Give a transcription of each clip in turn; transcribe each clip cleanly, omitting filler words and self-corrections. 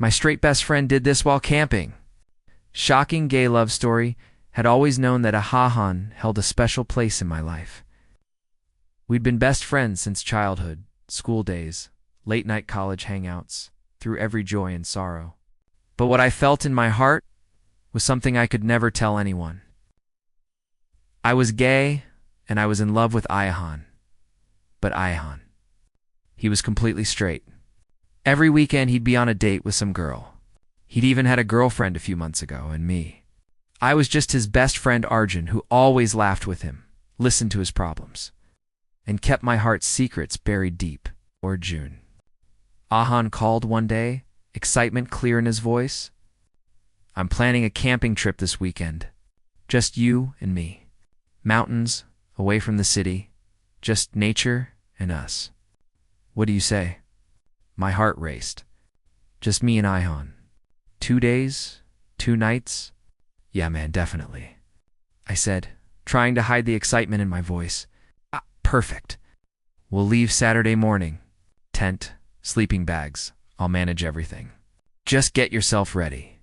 My straight best friend did this while camping. Shocking gay love story. Had always known that Ahan held a special place in my life. We'd been best friends since childhood, school days, late-night college hangouts, through every joy and sorrow. But what I felt in my heart was something I could never tell anyone. I was gay, and I was in love with Ayahan. But Ayahan, he was completely straight. Every weekend he'd be on a date with some girl. He'd even had a girlfriend a few months ago, and me. I was just his best friend Arjun, who always laughed with him, listened to his problems, and kept my heart's secrets buried deep. Or June. Ahan called one day, excitement clear in his voice. I'm planning a camping trip this weekend. Just you and me. Mountains, away from the city. Just nature and us. What do you say? My heart raced. Just me and Ahan. 2 days, 2 nights. Yeah, man, definitely. I said, trying to hide the excitement in my voice. Perfect. We'll leave Saturday morning. Tent, sleeping bags. I'll manage everything. Just get yourself ready.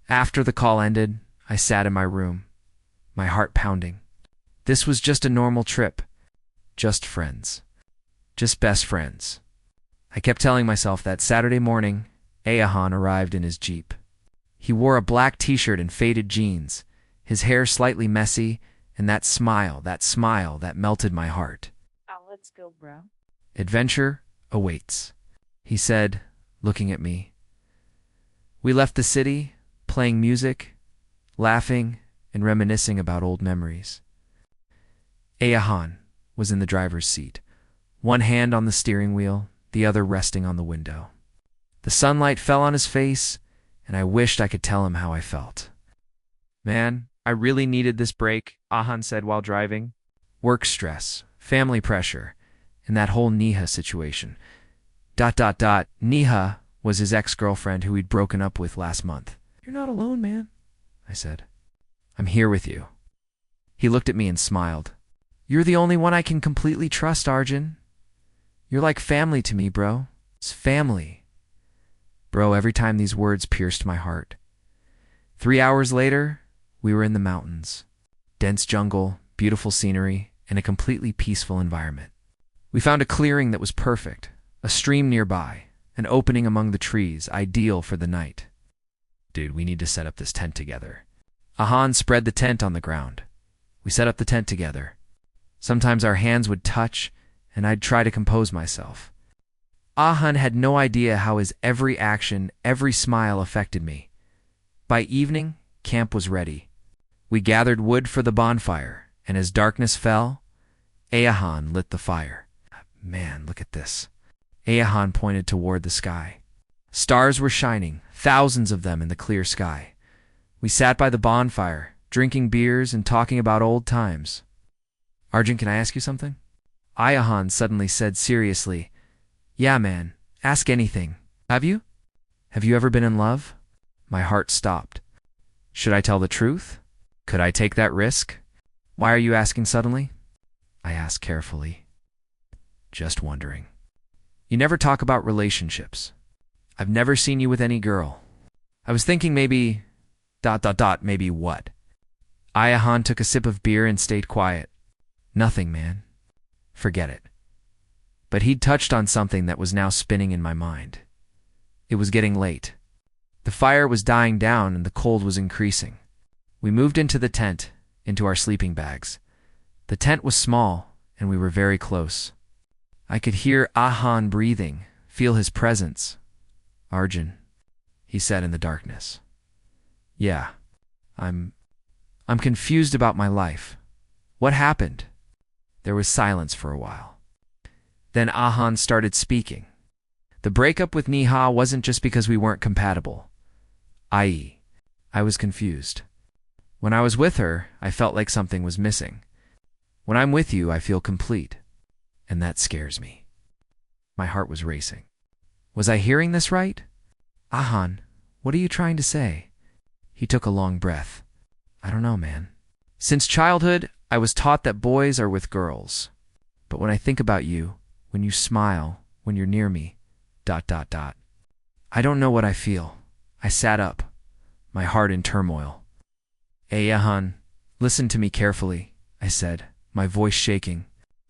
After the call ended, I sat in my room, my heart pounding. This was just a normal trip. Just friends. Just best friends. I kept telling myself that Saturday morning, Ayahan arrived in his Jeep. He wore a black t-shirt and faded jeans, his hair slightly messy, and that smile that melted my heart. Oh, let's go, bro. Adventure awaits, he said, looking at me. We left the city, playing music, laughing, and reminiscing about old memories. Ayahan was in the driver's seat, one hand on the steering wheel, the other resting on the window. The sunlight fell on his face, and I wished I could tell him how I felt. Man, I really needed this break, Ahan said while driving. Work stress, family pressure, and that whole Neha situation. Neha was his ex-girlfriend who he'd broken up with last month. You're not alone, man, I said. I'm here with you. He looked at me and smiled. You're the only one I can completely trust, Arjun. You're like family to me, bro. It's family. Bro, every time these words pierced my heart. 3 hours later, we were in the mountains. Dense jungle, beautiful scenery, and a completely peaceful environment. We found a clearing that was perfect, a stream nearby, an opening among the trees, ideal for the night. Dude, we need to set up this tent together. Ahan spread the tent on the ground. We set up the tent together. Sometimes our hands would touch, and I'd try to compose myself. Ahan had no idea how his every action, every smile affected me. By evening, camp was ready. We gathered wood for the bonfire, and as darkness fell, Ayahan lit the fire. Man, look at this. Ayahan pointed toward the sky. Stars were shining, thousands of them in the clear sky. We sat by the bonfire, drinking beers and talking about old times. Arjun, can I ask you something? Ayahan suddenly said seriously, Yeah, man, ask anything. Have you? Have you ever been in love? My heart stopped. Should I tell the truth? Could I take that risk? Why are you asking suddenly? I asked carefully. Just wondering. You never talk about relationships. I've never seen you with any girl. I was thinking maybe... maybe what? Ayahan took a sip of beer and stayed quiet. Nothing, man. Forget it. But he'd touched on something that was now spinning in my mind. It was getting late. The fire was dying down and the cold was increasing. We moved into the tent, into our sleeping bags. The tent was small, and we were very close. I could hear Ahan breathing, feel his presence. Arjun, he said in the darkness. Yeah, I'm confused about my life. What happened? There was silence for a while. Then Ahan started speaking. The breakup with Neha wasn't just because we weren't compatible. I was confused. When I was with her, I felt like something was missing. When I'm with you, I feel complete. And that scares me. My heart was racing. Was I hearing this right? Ahan, what are you trying to say? He took a long breath. I don't know, man. Since childhood, I was taught that boys are with girls. But when I think about you, when you smile, when you're near me, ... I don't know what I feel. I sat up, my heart in turmoil. Ahan, listen to me carefully, I said, my voice shaking.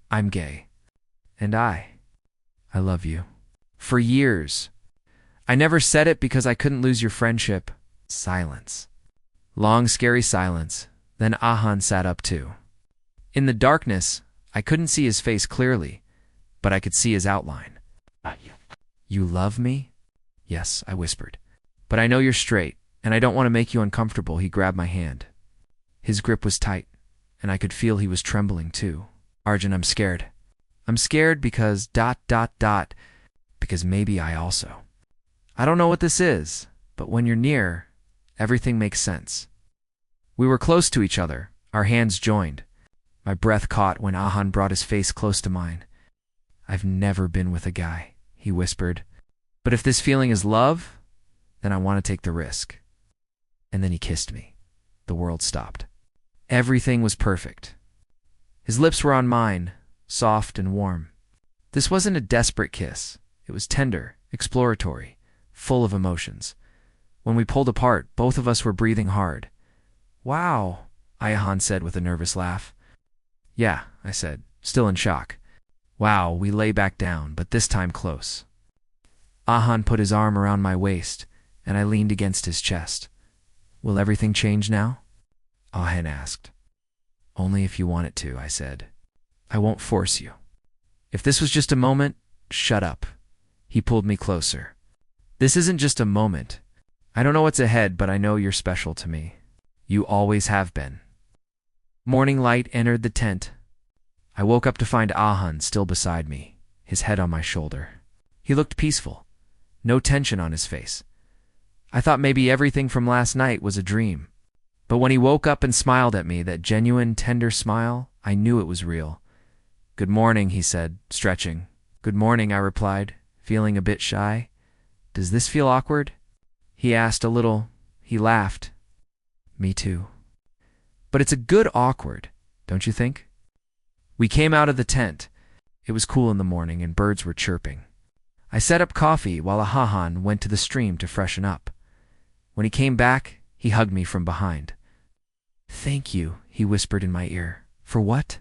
I'm gay. And I love you. For years. I never said it because I couldn't lose your friendship. Silence. Long, scary silence. Then Ahan sat up too. In the darkness, I couldn't see his face clearly, but I could see his outline. You love me? Yes, I whispered. But I know you're straight, and I don't want to make you uncomfortable. He grabbed my hand. His grip was tight, and I could feel he was trembling too. Arjun, I'm scared. I'm scared because ... because maybe I also. I don't know what this is, but when you're near, everything makes sense. We were close to each other, our hands joined. My breath caught when Ahan brought his face close to mine. I've never been with a guy, he whispered. But if this feeling is love, then I want to take the risk. And then he kissed me. The world stopped. Everything was perfect. His lips were on mine, soft and warm. This wasn't a desperate kiss. It was tender, exploratory, full of emotions. When we pulled apart, both of us were breathing hard. Wow, Ayahan said with a nervous laugh. Yeah, I said, still in shock. Wow, we lay back down, but this time close. Ahan put his arm around my waist, and I leaned against his chest. Will everything change now? Ahan asked. Only if you want it to, I said. I won't force you. If this was just a moment, shut up. He pulled me closer. This isn't just a moment. I don't know what's ahead, but I know you're special to me. You always have been. Morning light entered the tent. I woke up to find Ahan still beside me, his head on my shoulder. He looked peaceful, no tension on his face. I thought maybe everything from last night was a dream. But when he woke up and smiled at me, that genuine, tender smile, I knew it was real. Good morning, he said, stretching. Good morning, I replied, feeling a bit shy. Does this feel awkward? He asked a little. He laughed. Me too. But it's a good awkward, don't you think? We came out of the tent. It was cool in the morning and birds were chirping. I set up coffee while Ahan went to the stream to freshen up. When he came back, he hugged me from behind. Thank you, he whispered in my ear. For what?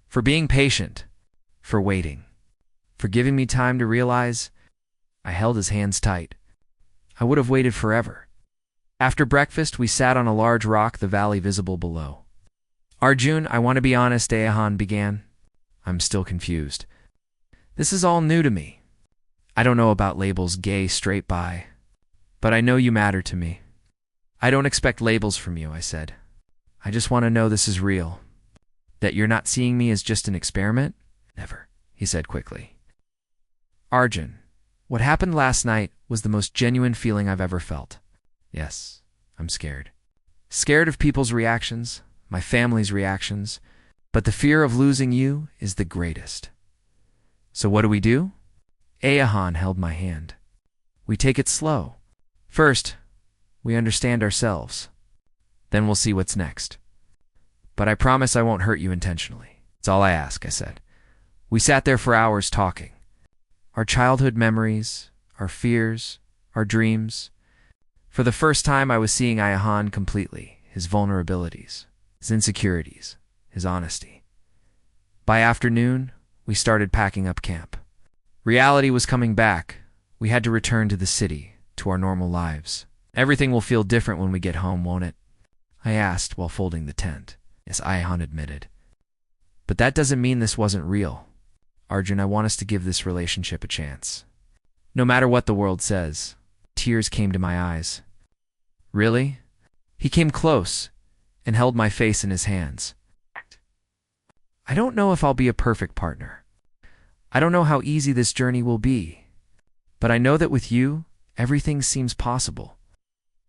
For being patient. For waiting. For giving me time to realize. I held his hands tight. I would have waited forever. After breakfast, we sat on a large rock, the valley visible below. Arjun, I want to be honest, Ahan began. I'm still confused. This is all new to me. I don't know about labels gay, straight, bi. But I know you matter to me. I don't expect labels from you, I said. I just want to know this is real. That you're not seeing me as just an experiment? Never, he said quickly. Arjun, what happened last night was the most genuine feeling I've ever felt. Yes, I'm scared. Scared of people's reactions, my family's reactions, but the fear of losing you is the greatest. So what do? Ayahan held my hand. We take it slow. First, we understand ourselves. Then we'll see what's next. But I promise I won't hurt you intentionally. It's all I ask, I said. We sat there for hours talking. Our childhood memories, our fears, our dreams. For the first time, I was seeing Ayahan completely, his vulnerabilities, his insecurities, his honesty. By afternoon, we started packing up camp. Reality was coming back. We had to return to the city, to our normal lives. Everything will feel different when we get home, won't it? I asked while folding the tent. Yes, Ayahan admitted. But that doesn't mean this wasn't real. Arjun, I want us to give this relationship a chance. No matter what the world says. Tears came to my eyes. Really? He came close and held my face in his hands. I don't know if I'll be a perfect partner. I don't know how easy this journey will be. But I know that with you, everything seems possible.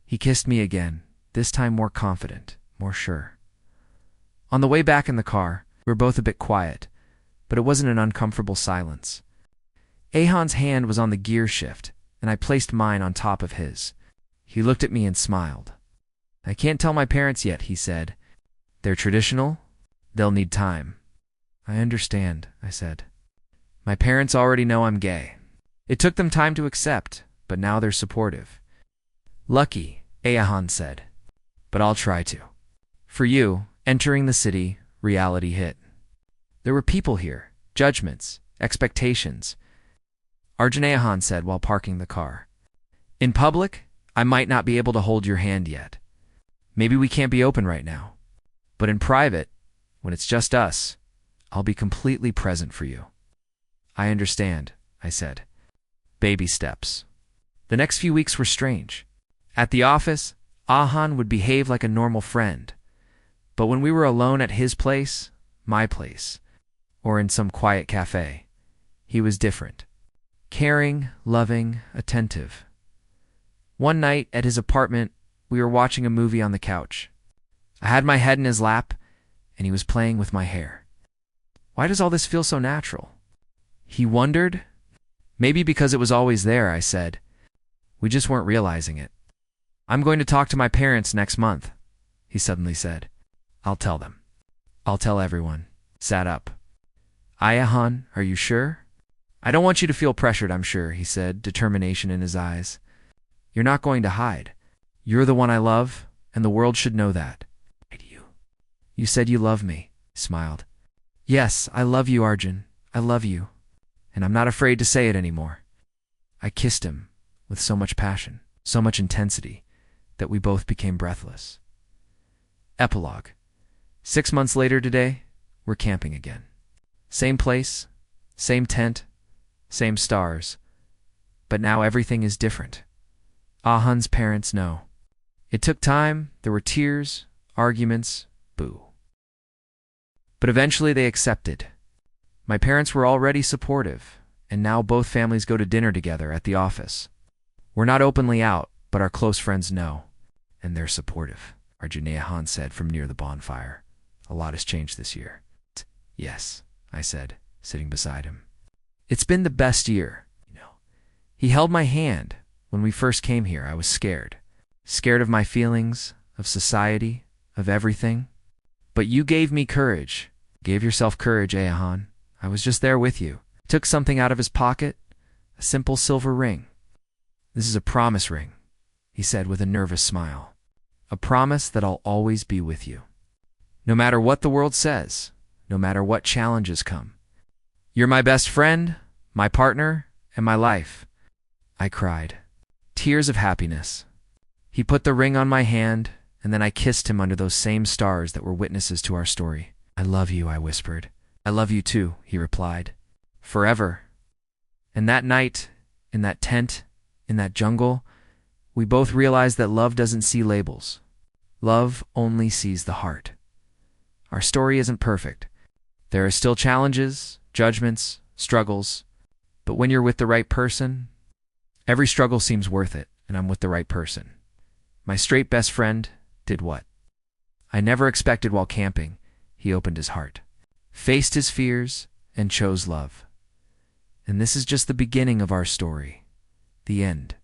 He kissed me again, this time more confident, more sure. On the way back in the car, we were both a bit quiet, but it wasn't an uncomfortable silence. Ahan's hand was on the gear shift, and I placed mine on top of his. He looked at me and smiled. I can't tell my parents yet, he said. They're traditional. They'll need time. I understand, I said. My parents already know I'm gay. It took them time to accept, but now they're supportive. Lucky, Ayahan said. But I'll try to. For you, entering the city, reality hit. There were people here, judgments, expectations. Arjun Ayahan said while parking the car. In public, I might not be able to hold your hand yet. Maybe we can't be open right now. But in private, when it's just us, I'll be completely present for you. I understand, I said. Baby steps. The next few weeks were strange. At the office, Ahan would behave like a normal friend. But when we were alone at his place, my place, or in some quiet cafe, he was different. Caring, loving, attentive. One night at his apartment, we were watching a movie on the couch. I had my head in his lap, and he was playing with my hair. Why does all this feel so natural? He wondered. Maybe because it was always there, I said. We just weren't realizing it. I'm going to talk to my parents next month, he suddenly said. I'll tell them. I'll tell everyone. Sat up. Ayahan, are you sure? I don't want you to feel pressured, I'm sure, he said, determination in his eyes. You're not going to hide. You're the one I love, and the world should know that. You said you love me, he smiled. Yes, I love you, Arjun. I love you. And I'm not afraid to say it anymore. I kissed him with so much passion, so much intensity, that we both became breathless. Epilogue. 6 months later today, we're camping again. Same place, same tent, same stars. But now everything is different. Ahan's parents know. It took time, there were tears, arguments, boo. But eventually they accepted. My parents were already supportive, and now both families go to dinner together at the office. We're not openly out, but our close friends know, and they're supportive, Arjun Ayahan said from near the bonfire. A lot has changed this year. Yes, I said, sitting beside him. It's been the best year. He held my hand. When we first came here, I was scared. Scared of my feelings, of society, of everything. But you gave me courage. Gave yourself courage, Ayahan. I was just there with you. Took something out of his pocket, a simple silver ring. This is a promise ring, he said with a nervous smile. A promise that I'll always be with you. No matter what the world says, no matter what challenges come. You're my best friend, my partner, and my life. I cried. Tears of happiness. He put the ring on my hand, and then I kissed him under those same stars that were witnesses to our story. I love you, I whispered. I love you too, he replied. Forever. And that night, in that tent, in that jungle, we both realized that love doesn't see labels. Love only sees the heart. Our story isn't perfect. There are still challenges, judgments, struggles. But when you're with the right person, every struggle seems worth it, and I'm with the right person. My straight best friend did what? I never expected while camping. He opened his heart, faced his fears, and chose love. And this is just the beginning of our story. The end.